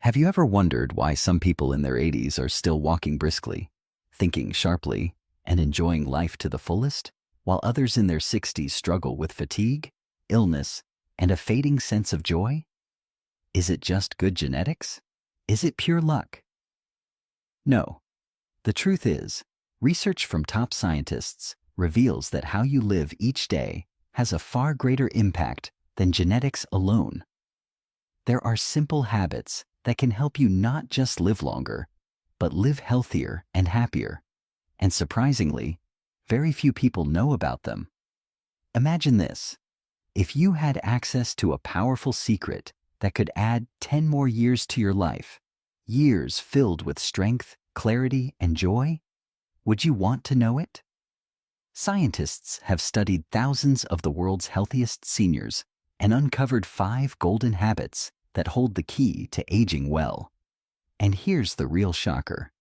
Have you ever wondered why some people in their 80s are still walking briskly, thinking sharply, and enjoying life to the fullest, while others in their 60s struggle with fatigue, illness, and a fading sense of joy? Is it just good genetics? Is it pure luck? No. The truth is, research from top scientists reveals that how you live each day has a far greater impact than genetics alone. There are simple habits that can help you not just live longer, but live healthier and happier. And surprisingly, very few people know about them. Imagine this. If you had access to a powerful secret that could add 10 more years to your life, years filled with strength, clarity, and joy, would you want to know it? Scientists have studied thousands of the world's healthiest seniors and uncovered 5 golden habits that hold the key to aging well. And here's the real shocker.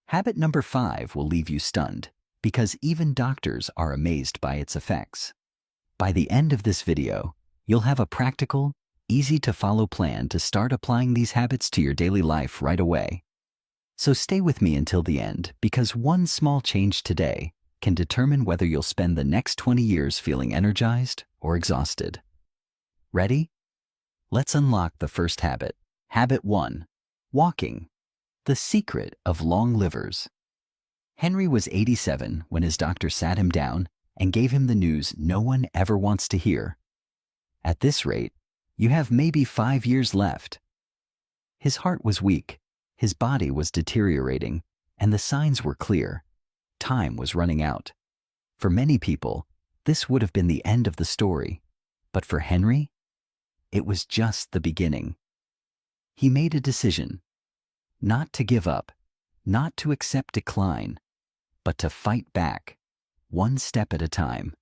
Habit number 5 will leave you stunned, because even doctors are amazed by its effects. By the end of this video, you'll have a practical, easy-to-follow plan to start applying these habits to your daily life right away. So stay with me until the end, because one small change today can determine whether you'll spend the next 20 years feeling energized or exhausted. Ready? Let's unlock the first habit. Habit 1. Walking. The secret of long livers. Henry was 87 when his doctor sat him down and gave him the news no one ever wants to hear. At this rate, you have maybe 5 years left. His heart was weak, his body was deteriorating, and the signs were clear. Time was running out. For many people, this would have been the end of the story. But for Henry, it was just the beginning. He made a decision. Not to give up, not to accept decline, but to fight back, one step at a time.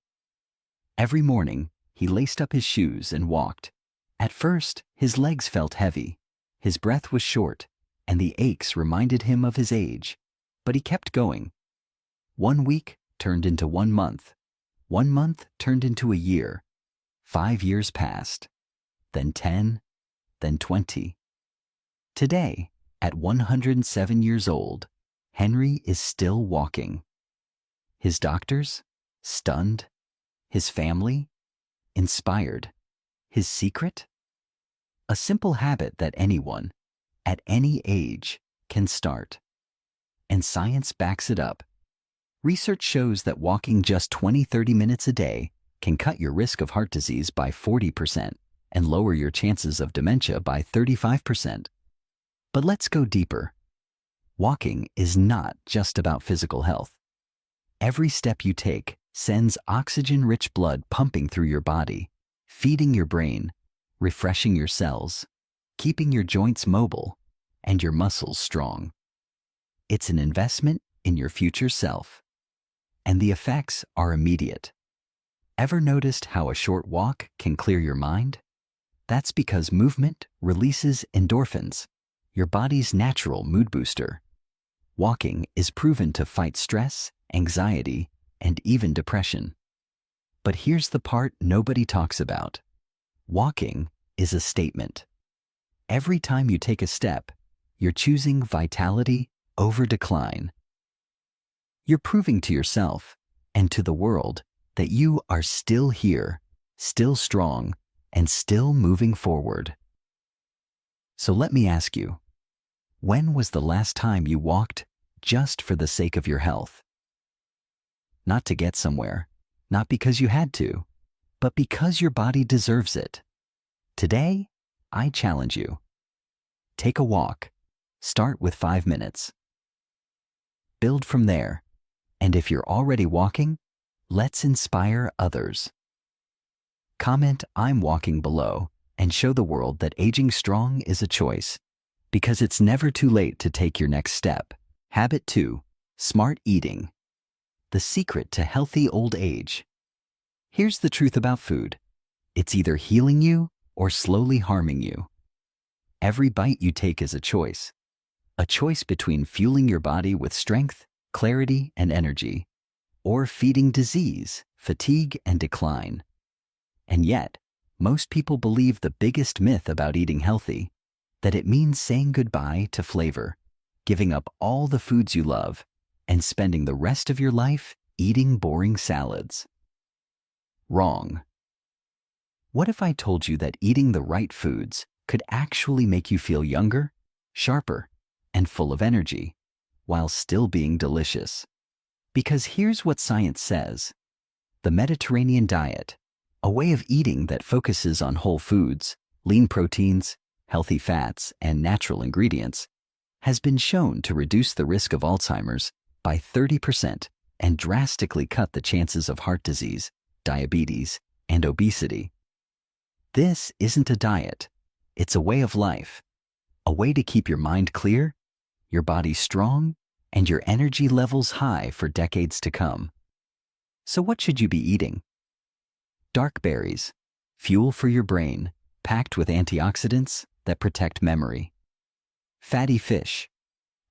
Every morning, he laced up his shoes and walked. At first, his legs felt heavy, his breath was short, and the aches reminded him of his age. But he kept going. 1 week turned into 1 month. 1 month turned into a year. 5 years passed. Then 10, then 20. Today, at 107 years old, Henry is still walking. His doctors? Stunned. His family? Inspired. His secret? A simple habit that anyone, at any age, can start. And science backs it up. Research shows that walking just 20-30 minutes a day can cut your risk of heart disease by 40% and lower your chances of dementia by 35%. But let's go deeper. Walking is not just about physical health. Every step you take sends oxygen-rich blood pumping through your body, feeding your brain, refreshing your cells, keeping your joints mobile, and your muscles strong. It's an investment in your future self. And the effects are immediate. Ever noticed how a short walk can clear your mind? That's because movement releases endorphins, your body's natural mood booster. Walking is proven to fight stress, anxiety, and even depression. But here's the part nobody talks about. Walking is a statement. Every time you take a step, you're choosing vitality over decline. You're proving to yourself and to the world that you are still here, still strong, and still moving forward. So let me ask you, when was the last time you walked just for the sake of your health? Not to get somewhere, not because you had to, but because your body deserves it. Today, I challenge you. Take a walk. Start with 5 minutes. Build from there. And if you're already walking, let's inspire others. Comment "I'm walking" below and show the world that aging strong is a choice, because it's never too late to take your next step. Habit 2. Smart eating. The secret to healthy old age. Here's the truth about food. It's either healing you or slowly harming you. Every bite you take is a choice between fueling your body with strength, clarity, and energy, or feeding disease, fatigue, and decline. And yet, most people believe the biggest myth about eating healthy: that it means saying goodbye to flavor, giving up all the foods you love, and spending the rest of your life eating boring salads. Wrong. What if I told you that eating the right foods could actually make you feel younger, sharper, and full of energy, while still being delicious? Because here's what science says. The Mediterranean diet, a way of eating that focuses on whole foods, lean proteins, healthy fats, and natural ingredients, has been shown to reduce the risk of Alzheimer's by 30% and drastically cut the chances of heart disease, diabetes, and obesity. This isn't a diet. It's a way of life, a way to keep your mind clear, your body strong, and your energy levels high for decades to come. So what should you be eating? Dark berries, fuel for your brain, packed with antioxidants that protect memory. Fatty fish,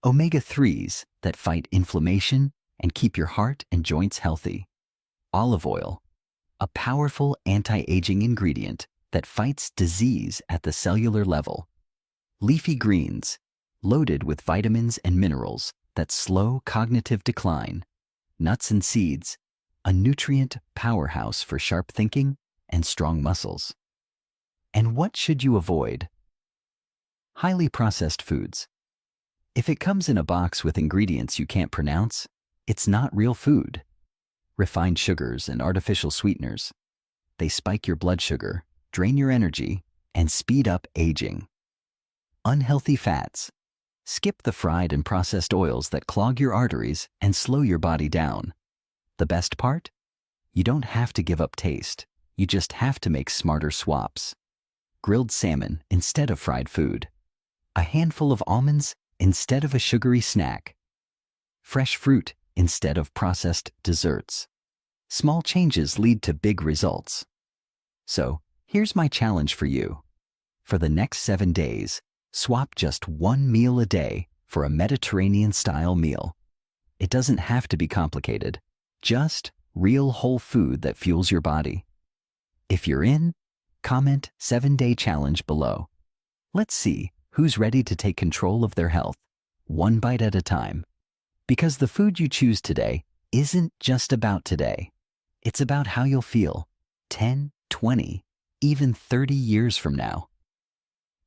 omega-3s that fight inflammation and keep your heart and joints healthy. Olive oil, a powerful anti-aging ingredient that fights disease at the cellular level. Leafy greens, loaded with vitamins and minerals that slow cognitive decline. Nuts and seeds, a nutrient powerhouse for sharp thinking and strong muscles. And what should you avoid? Highly processed foods. If it comes in a box with ingredients you can't pronounce, it's not real food. Refined sugars and artificial sweeteners. They spike your blood sugar, drain your energy, and speed up aging. Unhealthy fats. Skip the fried and processed oils that clog your arteries and slow your body down. The best part? You don't have to give up taste. You just have to make smarter swaps. Grilled salmon instead of fried food. A handful of almonds instead of a sugary snack. Fresh fruit instead of processed desserts. Small changes lead to big results. So, here's my challenge for you. For the next 7 days, swap just one meal a day for a Mediterranean-style meal. It doesn't have to be complicated. Just real whole food that fuels your body. If you're in, comment 7-day challenge below. Let's see who's ready to take control of their health, one bite at a time. Because the food you choose today isn't just about today. It's about how you'll feel 10, 20, even 30 years from now.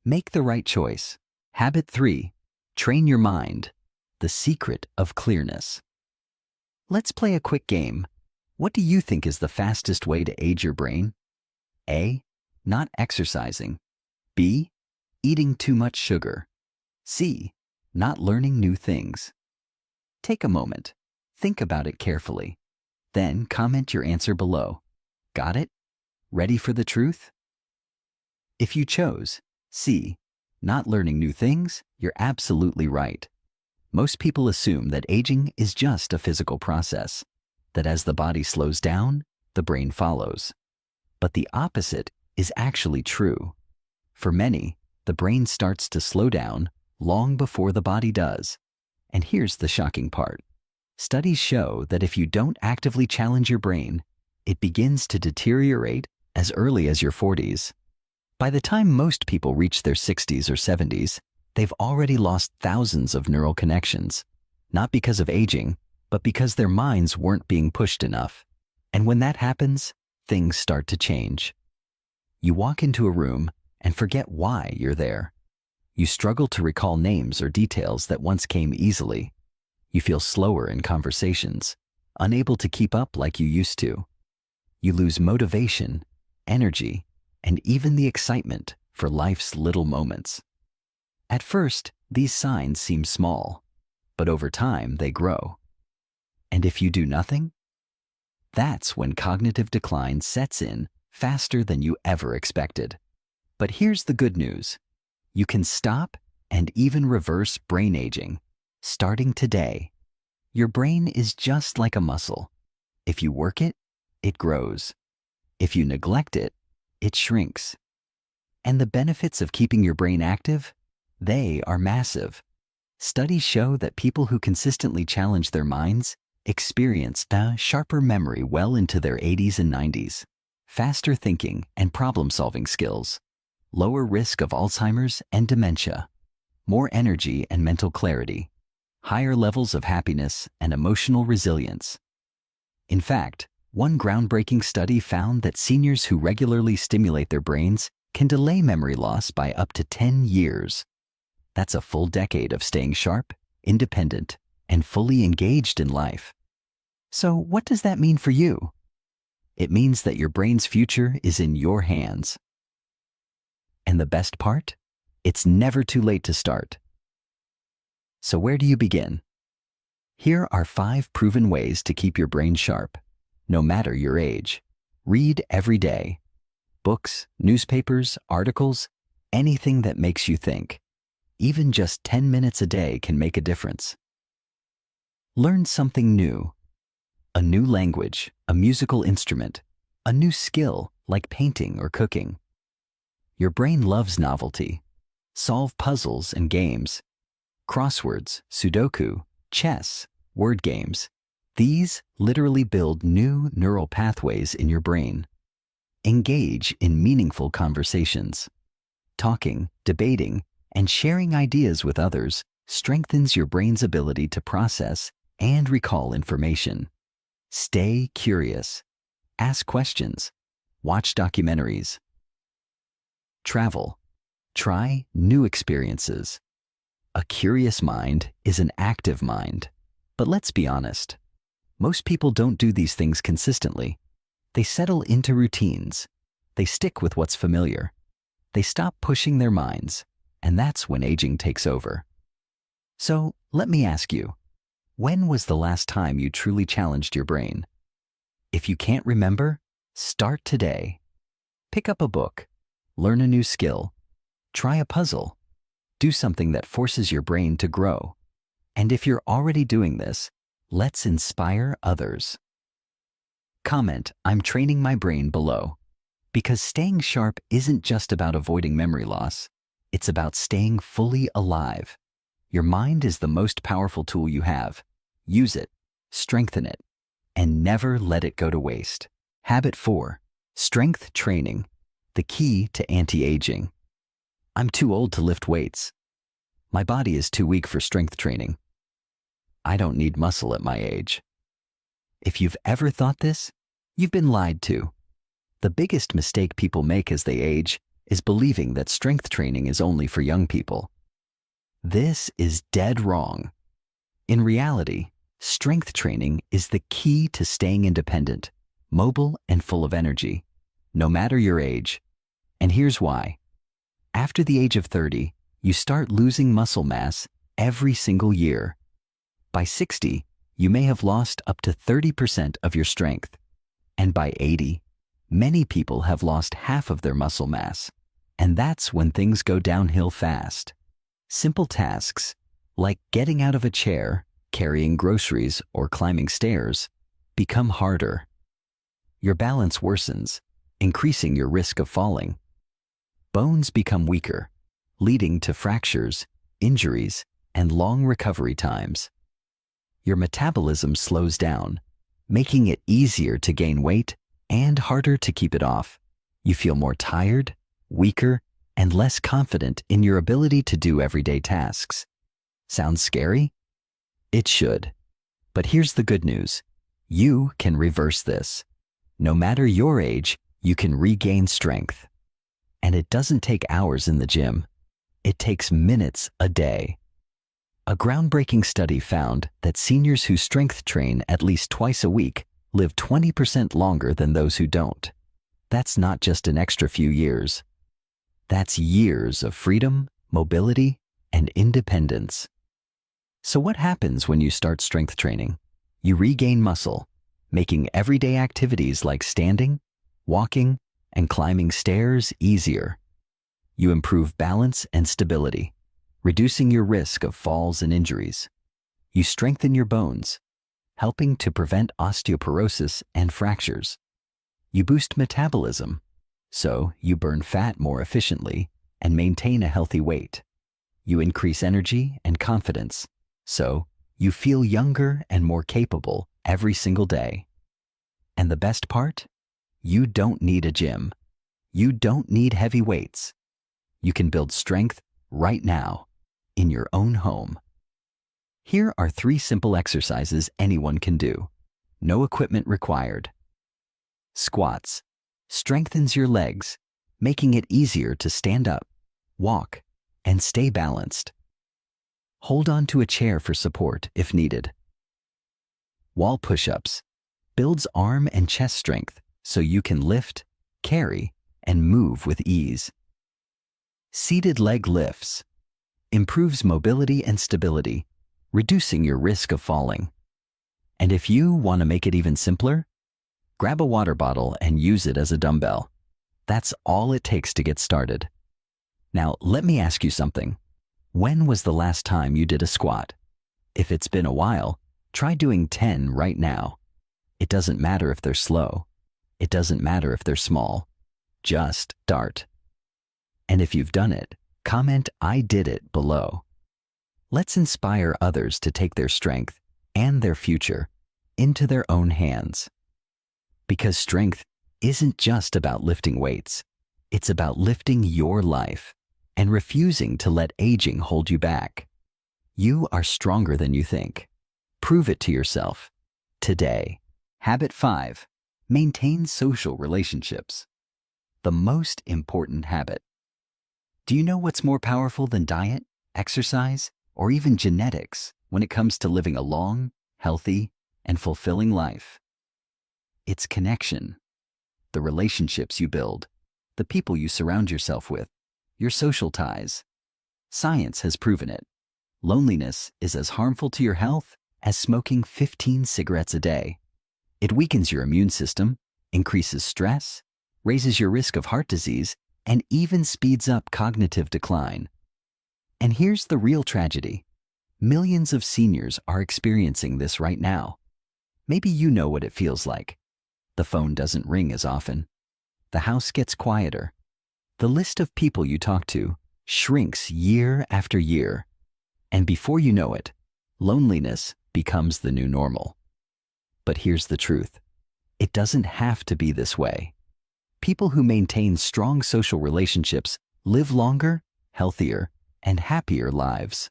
Make the right choice. Habit 3. Train your mind. The secret of clearness. Let's play a quick game. What do you think is the fastest way to age your brain? A. Not exercising. B. Eating too much sugar. C. Not learning new things. Take a moment. Think about it carefully. Then comment your answer below. Got it? Ready for the truth? If you chose C. Not learning new things, you're absolutely right. Most people assume that aging is just a physical process, that as the body slows down, the brain follows. But the opposite is actually true. For many, the brain starts to slow down long before the body does. And here's the shocking part. Studies show that if you don't actively challenge your brain, it begins to deteriorate as early as your 40s. By the time most people reach their 60s or 70s, they've already lost thousands of neural connections, not because of aging, but because their minds weren't being pushed enough. And when that happens, things start to change. You walk into a room and forget why you're there. You struggle to recall names or details that once came easily. You feel slower in conversations, unable to keep up like you used to. You lose motivation, energy, and even the excitement for life's little moments. At first, these signs seem small, but over time they grow. And if you do nothing, that's when cognitive decline sets in faster than you ever expected. But here's the good news. You can stop and even reverse brain aging, starting today. Your brain is just like a muscle. If you work it, it grows. If you neglect it, it shrinks. And the benefits of keeping your brain active? They are massive. Studies show that people who consistently challenge their minds experience a sharper memory well into their 80s and 90s, faster thinking and problem-solving skills, lower risk of Alzheimer's and dementia, more energy and mental clarity, higher levels of happiness and emotional resilience. In fact, one groundbreaking study found that seniors who regularly stimulate their brains can delay memory loss by up to 10 years. That's a full decade of staying sharp, independent, and fully engaged in life. So what does that mean for you? It means that your brain's future is in your hands. And the best part? It's never too late to start. So where do you begin? Here are 5 proven ways to keep your brain sharp, no matter your age. Read every day. Books, newspapers, articles, anything that makes you think. Even just 10 minutes a day can make a difference. Learn something new. A new language, a musical instrument, a new skill like painting or cooking. Your brain loves novelty. Solve puzzles and games. Crosswords, Sudoku, chess, word games. These literally build new neural pathways in your brain. Engage in meaningful conversations. Talking, debating, and sharing ideas with others strengthens your brain's ability to process and recall information. Stay curious. Ask questions. Watch documentaries. Travel. Try new experiences. A curious mind is an active mind. But let's be honest. Most people don't do these things consistently. They settle into routines. They stick with what's familiar. They stop pushing their minds, and that's when aging takes over. So, let me ask you, when was the last time you truly challenged your brain? If you can't remember, start today. Pick up a book, learn a new skill, try a puzzle, do something that forces your brain to grow. And if you're already doing this, let's inspire others. Comment, "I'm training my brain" below. Because staying sharp isn't just about avoiding memory loss. It's about staying fully alive. Your mind is the most powerful tool you have. Use it, strengthen it, and never let it go to waste. Habit 4. Strength training, the key to anti-aging. I'm too old to lift weights. My body is too weak for strength training. I don't need muscle at my age. If you've ever thought this, you've been lied to. The biggest mistake people make as they age is believing that strength training is only for young people. This is dead wrong. In reality, strength training is the key to staying independent, mobile, and full of energy, no matter your age. And here's why. After the age of 30, you start losing muscle mass every single year. By 60, you may have lost up to 30% of your strength. And by 80, many people have lost half of their muscle mass. And that's when things go downhill fast. Simple tasks, like getting out of a chair, carrying groceries, or climbing stairs, become harder. Your balance worsens, increasing your risk of falling. Bones become weaker, leading to fractures, injuries, and long recovery times. Your metabolism slows down, making it easier to gain weight and harder to keep it off. You feel more tired, weaker, and less confident in your ability to do everyday tasks. Sounds scary? It should. But here's the good news. You can reverse this. No matter your age, you can regain strength. And it doesn't take hours in the gym. It takes minutes a day. A groundbreaking study found that seniors who strength train at least twice a week live 20% longer than those who don't. That's not just an extra few years. That's years of freedom, mobility, and independence. So what happens when you start strength training? You regain muscle, making everyday activities like standing, walking, and climbing stairs easier. You improve balance and stability, reducing your risk of falls and injuries. You strengthen your bones, helping to prevent osteoporosis and fractures. You boost metabolism, so you burn fat more efficiently and maintain a healthy weight. You increase energy and confidence, so you feel younger and more capable every single day. And the best part? You don't need a gym. You don't need heavy weights. you can build strength right now, in your own home. Here are 3 simple exercises anyone can do. No equipment required. Squats. Strengthens your legs, making it easier to stand up, walk, and stay balanced. Hold on to a chair for support if needed. Wall push-ups. Builds arm and chest strength so you can lift, carry, and move with ease. Seated leg lifts. Improves mobility and stability, reducing your risk of falling. And if you want to make it even simpler, grab a water bottle and use it as a dumbbell. That's all it takes to get started. Now, let me ask you something. When was the last time you did a squat? If it's been a while, try doing 10 right now. It doesn't matter if they're slow. It doesn't matter if they're small. Just start. And if you've done it, comment "I did it" below. Let's inspire others to take their strength and their future into their own hands. Because strength isn't just about lifting weights. It's about lifting your life and refusing to let aging hold you back. You are stronger than you think. Prove it to yourself today. Habit 5. Maintain social relationships. The most important habit. Do you know what's more powerful than diet, exercise, or even genetics when it comes to living a long, healthy, and fulfilling life? It's connection. The relationships you build, the people you surround yourself with, your social ties. Science has proven it. Loneliness is as harmful to your health as smoking 15 cigarettes a day. It weakens your immune system, increases stress, raises your risk of heart disease, and even speeds up cognitive decline. And here's the real tragedy. Millions of seniors are experiencing this right now. Maybe you know what it feels like. The phone doesn't ring as often. The house gets quieter. The list of people you talk to shrinks year after year. And before you know it, loneliness becomes the new normal. But here's the truth. It doesn't have to be this way. People who maintain strong social relationships live longer, healthier, and happier lives.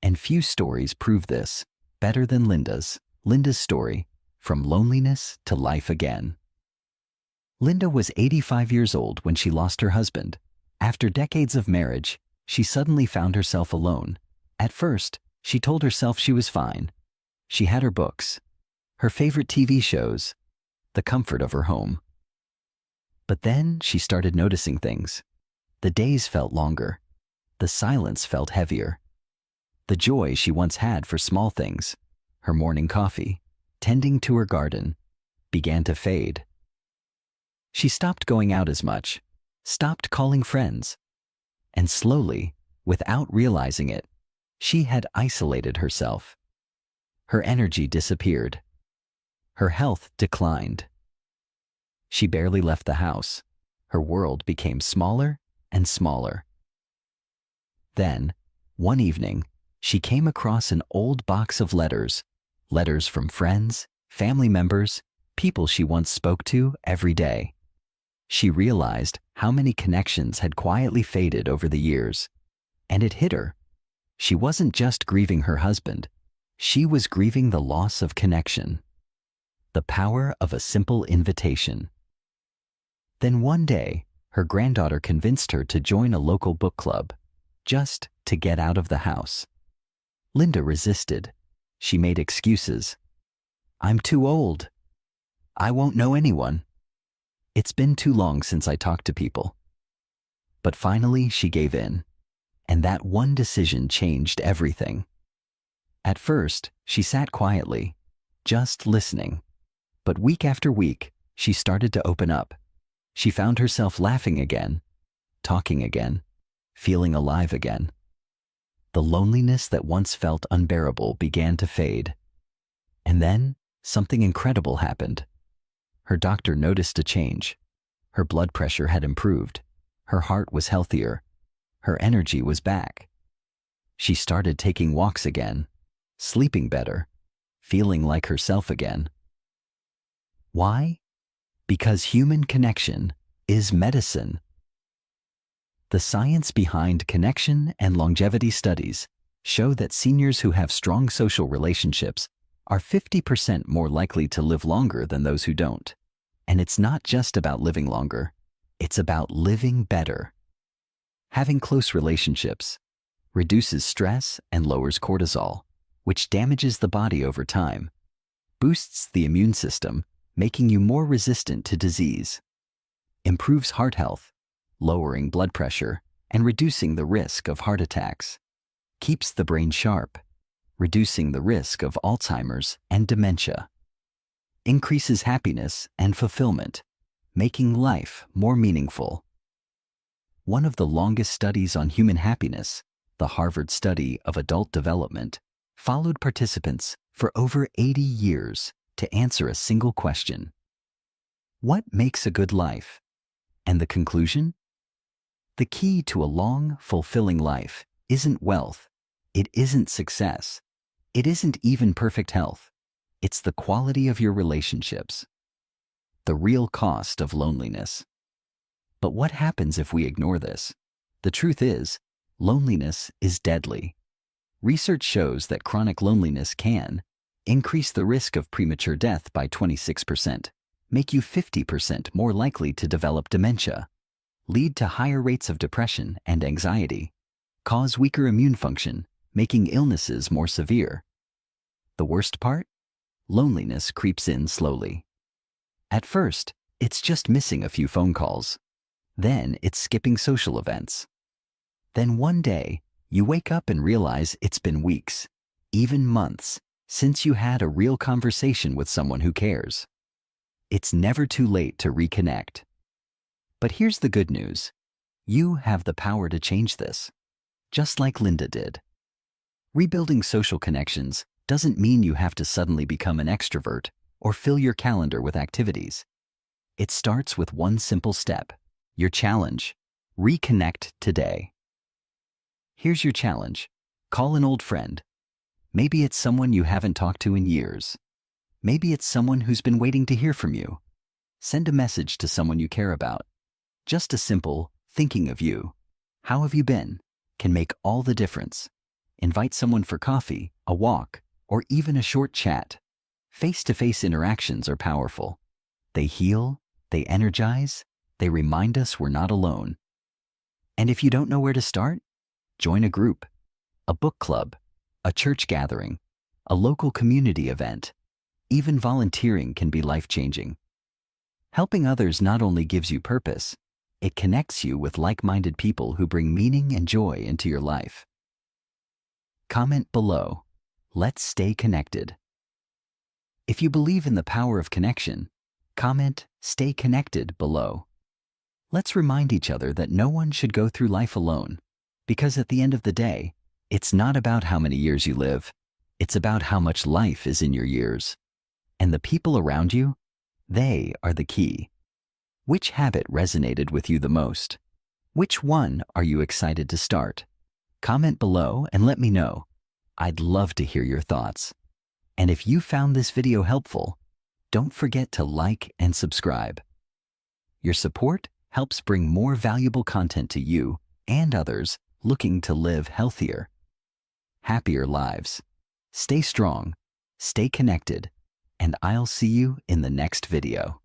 And few stories prove this better than Linda's. Linda's story, from loneliness to life again. Linda was 85 years old when she lost her husband. After decades of marriage, she suddenly found herself alone. At first, she told herself she was fine. She had her books, her favorite TV shows, the comfort of her home. But then she started noticing things. The days felt longer. The silence felt heavier. The joy she once had for small things, her morning coffee, tending to her garden, began to fade. She stopped going out as much, stopped calling friends, and slowly, without realizing it, she had isolated herself. Her energy disappeared. Her health declined. She barely left the house. Her world became smaller and smaller. Then, one evening, she came across an old box of letters from friends, family members, people she once spoke to every day. She realized how many connections had quietly faded over the years, and it hit her. She wasn't just grieving her husband, she was grieving the loss of connection. The power of a simple invitation. Then one day, her granddaughter convinced her to join a local book club, just to get out of the house. Linda resisted. She made excuses. "I'm too old. I won't know anyone. It's been too long since I talked to people." But finally, she gave in, and that one decision changed everything. At first, she sat quietly, just listening. But week after week, she started to open up. She found herself laughing again, talking again, feeling alive again. The loneliness that once felt unbearable began to fade. And then, something incredible happened. Her doctor noticed a change. Her blood pressure had improved. Her heart was healthier. Her energy was back. She started taking walks again, sleeping better, feeling like herself again. Why? Because human connection is medicine. The science behind connection and longevity studies show that seniors who have strong social relationships are 50% more likely to live longer than those who don't. And it's not just about living longer, it's about living better. Having close relationships reduces stress and lowers cortisol, which damages the body over time, boosts the immune system, making you more resistant to disease, improves heart health, lowering blood pressure and reducing the risk of heart attacks, keeps the brain sharp, reducing the risk of Alzheimer's and dementia, increases happiness and fulfillment, making life more meaningful. One of the longest studies on human happiness, the Harvard study of adult development, followed participants for over 80 years to answer a single question: what makes a good life? And the conclusion? The key to a long, fulfilling life isn't wealth, it isn't success, it isn't even perfect health. It's the quality of your relationships, the real cost of loneliness. But what happens if we ignore this? The truth is, loneliness is deadly. Research shows that chronic loneliness can increase the risk of premature death by 26%, make you 50% more likely to develop dementia, lead to higher rates of depression and anxiety, cause weaker immune function, making illnesses more severe. The worst part? Loneliness creeps in slowly. At first, it's just missing a few phone calls. Then it's skipping social events. Then one day, you wake up and realize it's been weeks, even months, since you had a real conversation with someone who cares. It's never too late to reconnect. But here's the good news. You have the power to change this, just like Linda did. Rebuilding social connections doesn't mean you have to suddenly become an extrovert or fill your calendar with activities. It starts with one simple step. Your challenge: reconnect today. Here's your challenge. Call an old friend. Maybe it's someone you haven't talked to in years. Maybe it's someone who's been waiting to hear from you. Send a message to someone you care about. Just a simple "thinking of you, how have you been?" can make all the difference. Invite someone for coffee, a walk, or even a short chat. Face-to-face interactions are powerful. They heal, they energize, they remind us we're not alone. And if you don't know where to start, join a group, a book club, a church gathering, a local community event. Even volunteering can be life-changing. Helping others not only gives you purpose, it connects you with like-minded people who bring meaning and joy into your life. Comment below. Let's stay connected. If you believe in the power of connection, comment "Stay connected" below. Let's remind each other that no one should go through life alone, because at the end of the day, it's not about how many years you live, it's about how much life is in your years. And the people around you, they are the key. Which habit resonated with you the most? Which one are you excited to start? Comment below and let me know. I'd love to hear your thoughts. And if you found this video helpful, don't forget to like and subscribe. Your support helps bring more valuable content to you and others looking to live healthier, happier lives. Stay strong, stay connected, and I'll see you in the next video.